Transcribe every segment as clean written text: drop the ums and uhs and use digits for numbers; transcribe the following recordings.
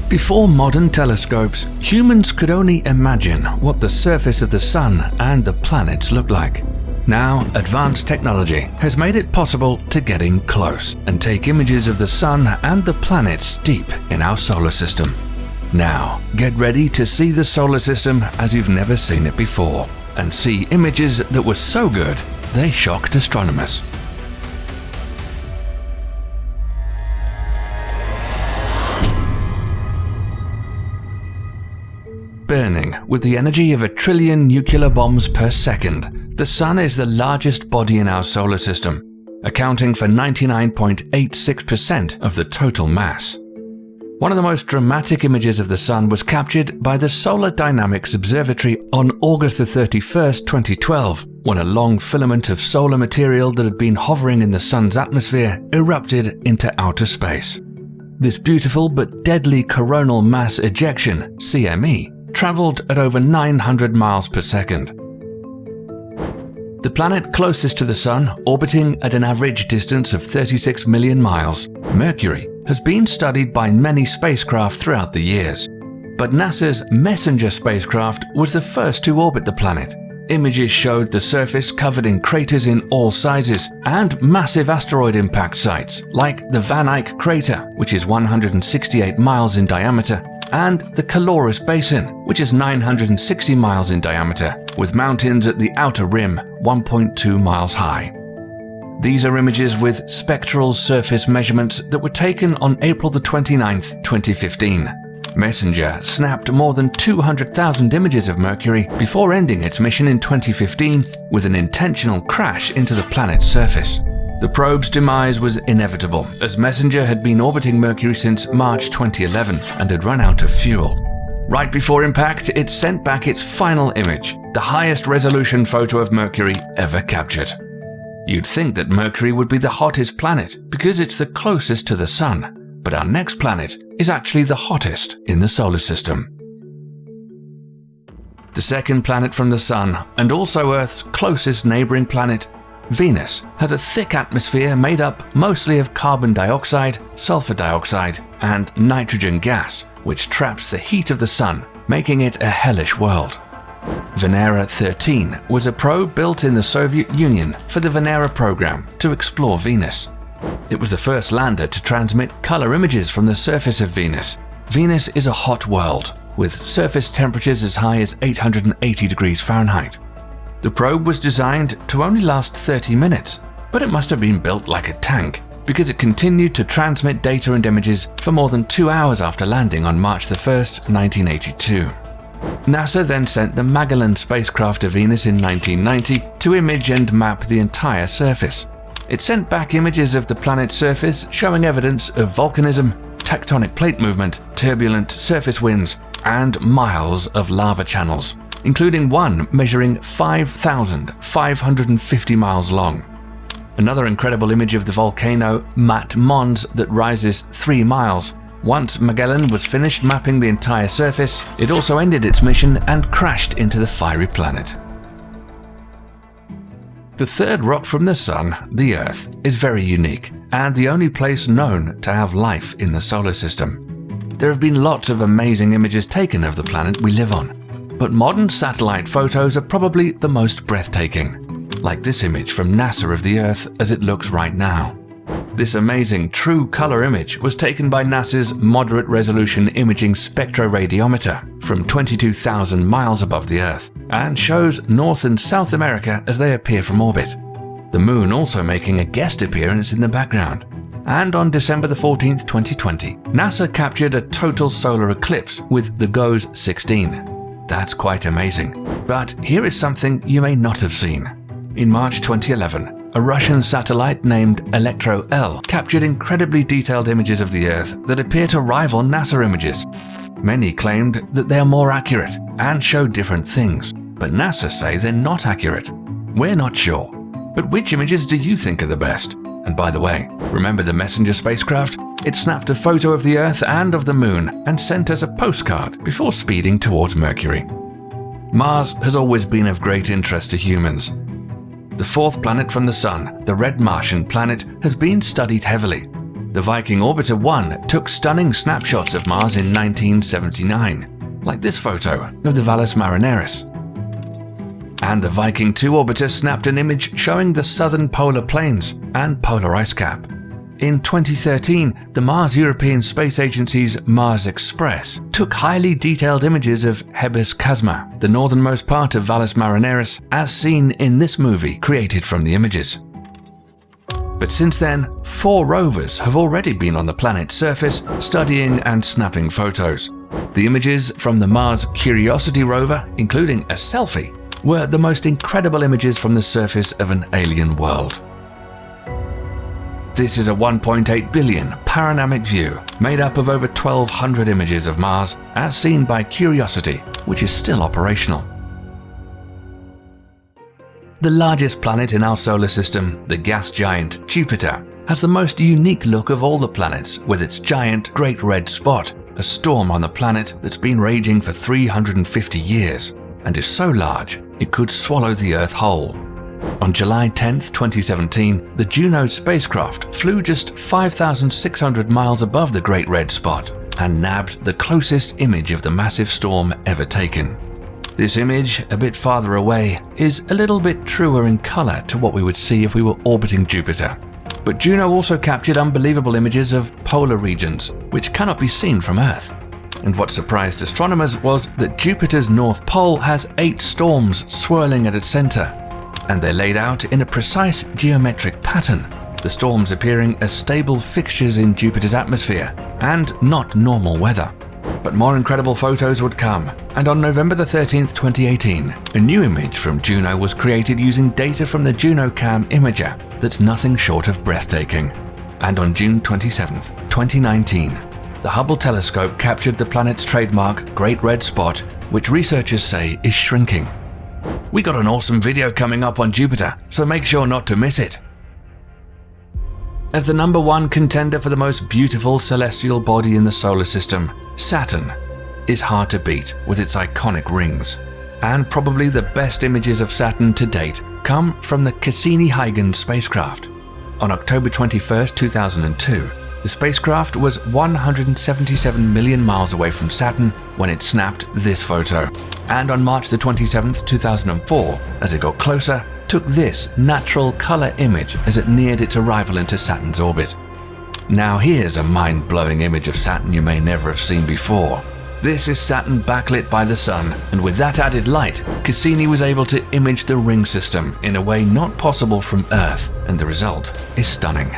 Before modern telescopes, humans could only imagine what the surface of the Sun and the planets looked like. Now, advanced technology has made it possible to get in close and take images of the Sun and the planets deep in our solar system. Now, get ready to see the solar system as you've never seen it before, and see images that were so good they shocked astronomers. Burning with the energy of 1 trillion nuclear bombs per second, the Sun is the largest body in our solar system, accounting for 99.86% of the total mass. One of the most dramatic images of the Sun was captured by the Solar Dynamics Observatory on August 31, 2012, when a long filament of solar material that had been hovering in the Sun's atmosphere erupted into outer space. This beautiful but deadly coronal mass ejection, CME, traveled at over 900 miles per second. The planet closest to the Sun, orbiting at an average distance of 36 million miles, Mercury, has been studied by many spacecraft throughout the years. But NASA's Messenger spacecraft was the first to orbit the planet. Images showed the surface covered in craters in all sizes and massive asteroid impact sites like the Van Eyck crater, which is 168 miles in diameter, and the Calorus Basin, which is 960 miles in diameter, with mountains at the outer rim 1.2 miles high. These are images with spectral surface measurements that were taken on April 29, 2015. Messenger snapped more than 200,000 images of Mercury before ending its mission in 2015 with an intentional crash into the planet's surface. The probe's demise was inevitable, as Messenger had been orbiting Mercury since March 2011 and had run out of fuel. Right before impact, it sent back its final image, the highest resolution photo of Mercury ever captured. You'd think that Mercury would be the hottest planet because it's the closest to the Sun, but our next planet is actually the hottest in the solar system. The second planet from the Sun, and also Earth's closest neighboring planet, Venus, has a thick atmosphere made up mostly of carbon dioxide, sulfur dioxide, and nitrogen gas, which traps the heat of the Sun, making it a hellish world. Venera 13 was a probe built in the Soviet Union for the Venera program to explore Venus. It was the first lander to transmit color images from the surface of Venus. Venus is a hot world, with surface temperatures as high as 880 degrees Fahrenheit. The probe was designed to only last 30 minutes, but it must have been built like a tank, because it continued to transmit data and images for more than 2 hours after landing on March 1, 1982. NASA then sent the Magellan spacecraft to Venus in 1990 to image and map the entire surface. It sent back images of the planet's surface showing evidence of volcanism, tectonic plate movement, turbulent surface winds, and miles of lava channels, including one measuring 5,550 miles long. Another incredible image of the volcano Mat Mons that rises 3 miles. Once Magellan was finished mapping the entire surface, it also ended its mission and crashed into the fiery planet. The third rock from the Sun, the Earth, is very unique and the only place known to have life in the solar system. There have been lots of amazing images taken of the planet we live on, but modern satellite photos are probably the most breathtaking, like this image from NASA of the Earth as it looks right now. This amazing true color image was taken by NASA's Moderate Resolution Imaging Spectroradiometer from 22,000 miles above the Earth and shows North and South America as they appear from orbit. The Moon also making a guest appearance in the background. And on December 14, 2020, NASA captured a total solar eclipse with the GOES 16. That's quite amazing. But here is something you may not have seen. In March 2011, a Russian satellite named Electro-L captured incredibly detailed images of the Earth that appear to rival NASA images. Many claimed that they are more accurate and show different things, but NASA say they're not accurate. We're not sure. But which images do you think are the best? And by the way, remember the Messenger spacecraft? It snapped a photo of the Earth and of the Moon and sent us a postcard before speeding towards Mercury. Mars has always been of great interest to humans. The fourth planet from the Sun, the red Martian planet, has been studied heavily. The The Viking Orbiter 1 took stunning snapshots of Mars in 1979, like this photo of the Valles Marineris. And the Viking 2 orbiter snapped an image showing the southern polar plains and polar ice cap. In 2013, the Mars European Space Agency's Mars Express took highly detailed images of Hebes Chasma, the northernmost part of Valles Marineris, as seen in this movie created from the images. But since then, 4 rovers have already been on the planet's surface studying and snapping photos. The images from the Mars Curiosity rover, including a selfie, were the most incredible images from the surface of an alien world. This is a 1.8 billion panoramic view made up of over 1,200 images of Mars as seen by Curiosity, which is still operational. The largest planet in our solar system, the gas giant Jupiter, has the most unique look of all the planets with its giant Great Red Spot, a storm on the planet that's been raging for 350 years and is so large it could swallow the Earth whole. On July 10, 2017, the Juno spacecraft flew just 5,600 miles above the Great Red Spot and nabbed the closest image of the massive storm ever taken. This image, a bit farther away, is a little bit truer in color to what we would see if we were orbiting Jupiter. But Juno also captured unbelievable images of polar regions, which cannot be seen from Earth. And what surprised astronomers was that Jupiter's North Pole has 8 storms swirling at its center, and they're laid out in a precise geometric pattern, the storms appearing as stable fixtures in Jupiter's atmosphere and not normal weather. But more incredible photos would come, and on November 13, 2018, a new image from Juno was created using data from the JunoCam imager that's nothing short of breathtaking. And on June 27, 2019, the Hubble telescope captured the planet's trademark Great Red Spot, which researchers say is shrinking. We got an awesome video coming up on Jupiter, so make sure not to miss it. As the number 1 contender for the most beautiful celestial body in the solar system, Saturn is hard to beat with its iconic rings. And probably the best images of Saturn to date come from the Cassini-Huygens spacecraft. On October 21, 2002, the spacecraft was 177 million miles away from Saturn when it snapped this photo. And on March 27, 2004, as it got closer, took this natural color image as it neared its arrival into Saturn's orbit. Now here's a mind-blowing image of Saturn you may never have seen before. This is Saturn backlit by the sun, and with that added light, Cassini was able to image the ring system in a way not possible from Earth, and the result is stunning.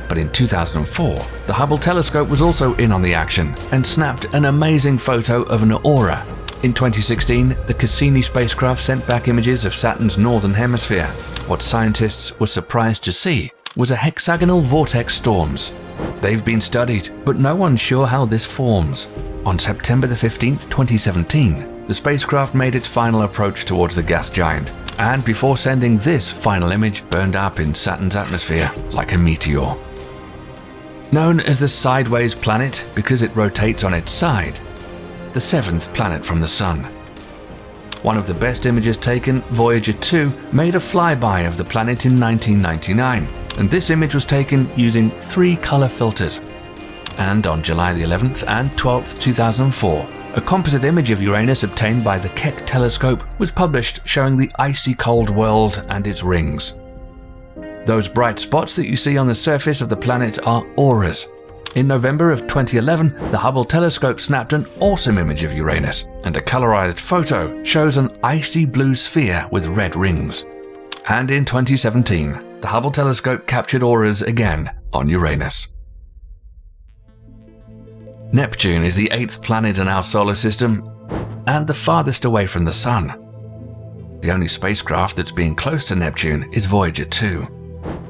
But in 2004, the Hubble telescope was also in on the action and snapped an amazing photo of an aurora. In 2016, the Cassini spacecraft sent back images of Saturn's northern hemisphere. What scientists were surprised to see was a hexagonal vortex storms. They've been studied, but no one's sure how this forms. On September 15, 2017, the spacecraft made its final approach towards the gas giant, and before sending this final image, burned up in Saturn's atmosphere like a meteor. Known as the sideways planet because it rotates on its side, the 7th planet from the Sun. One of the best images taken, Voyager 2, made a flyby of the planet in 1999, and this image was taken using 3 color filters. And on July the 11th and 12th, 2004, a composite image of Uranus obtained by the Keck telescope was published showing the icy cold world and its rings. Those bright spots that you see on the surface of the planet are auroras. In November of 2011, the Hubble telescope snapped an awesome image of Uranus, and a colorized photo shows an icy blue sphere with red rings. And in 2017, the Hubble telescope captured auroras again on Uranus. Neptune is the 8th planet in our solar system and the farthest away from the Sun. The only spacecraft that's been close to Neptune is Voyager 2.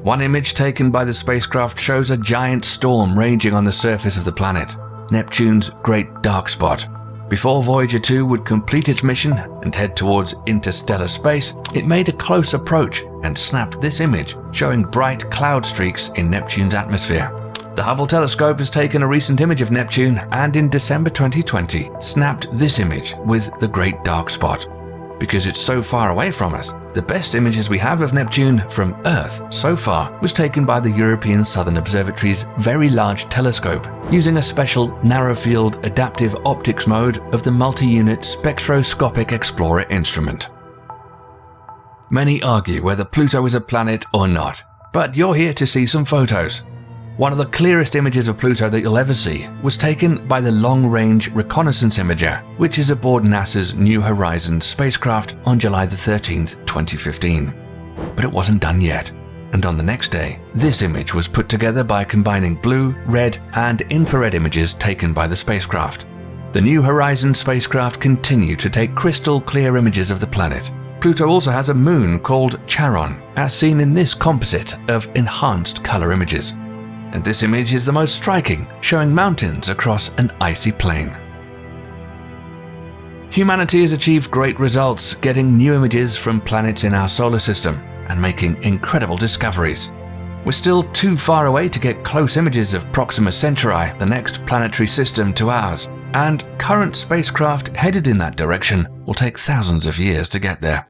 One image taken by the spacecraft shows a giant storm raging on the surface of the planet, Neptune's Great Dark Spot. Before Voyager 2 would complete its mission and head towards interstellar space, it made a close approach and snapped this image showing bright cloud streaks in Neptune's atmosphere. The Hubble telescope has taken a recent image of Neptune and in December 2020 snapped this image with the Great Dark Spot. Because it's so far away from us, the best images we have of Neptune from Earth so far was taken by the European Southern Observatory's Very Large Telescope, using a special narrow-field adaptive optics mode of the multi-unit Spectroscopic Explorer instrument. Many argue whether Pluto is a planet or not, but you're here to see some photos. One of the clearest images of Pluto that you'll ever see was taken by the Long Range Reconnaissance Imager, which is aboard NASA's New Horizons spacecraft on July 13, 2015. But it wasn't done yet, and on the next day, this image was put together by combining blue, red, and infrared images taken by the spacecraft. The New Horizons spacecraft continued to take crystal clear images of the planet. Pluto also has a moon called Charon, as seen in this composite of enhanced color images. And this image is the most striking, showing mountains across an icy plain. Humanity has achieved great results getting new images from planets in our solar system and making incredible discoveries. We're still too far away to get close images of Proxima Centauri, the next planetary system to ours, and current spacecraft headed in that direction will take thousands of years to get there.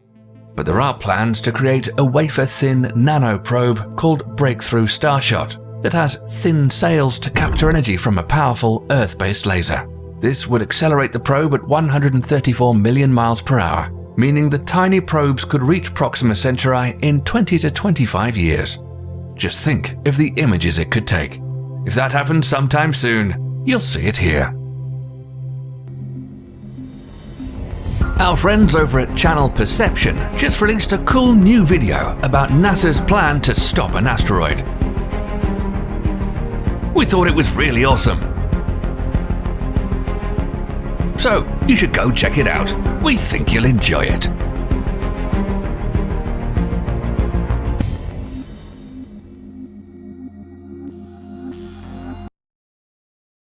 But there are plans to create a wafer-thin nanoprobe called Breakthrough Starshot that has thin sails to capture energy from a powerful Earth-based laser. This would accelerate the probe at 134 million miles per hour, meaning the tiny probes could reach Proxima Centauri in 20 to 25 years. Just think of the images it could take. If that happens sometime soon, you'll see it here. Our friends over at Channel Perception just released a cool new video about NASA's plan to stop an asteroid. We thought it was really awesome. So, you should go check it out. We think you'll enjoy it.